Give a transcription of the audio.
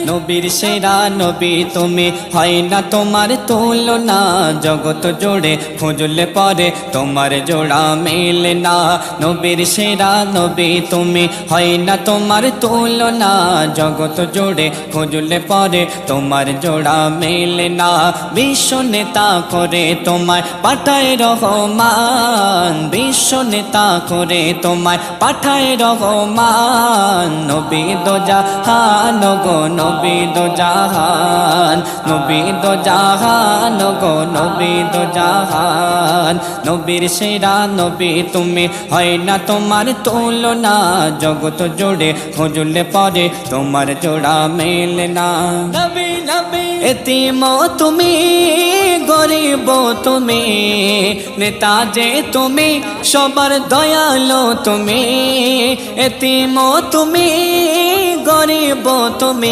নবীর সেরা নবী তুমি, হয় না তোমার তুলনা। জগৎ জুড়ে খুঁজলে পরে তোমার জোড়া মেলে না। নবীর সেরা নবী তুমি, হয় না তোমার তুলনা। জগৎ জুড়ে খুঁজলে পরে তোমার জোড়া মেলে না। বিশ্ব নেতা করে তোমায় পাঠায় রহমান, বিশ্ব নেতা করে তোমায় পাঠায় রহমান। নবী দো জাহান গো নবী দো জাহান, নবী দো জাহান গো নবী দো জাহান। নবীর সেরা নবী তুমি, হয় না তোমার তুলনা। জগৎ জুড়ে খুঁজলে পরে তোমার জোড়া মেলে না। নবী নবী এতিম তুমি, গরিব তুমি, নেতা যে তুমি, সবার দয়ালো তুমি। এতিম তুমি, গরিব তুমি।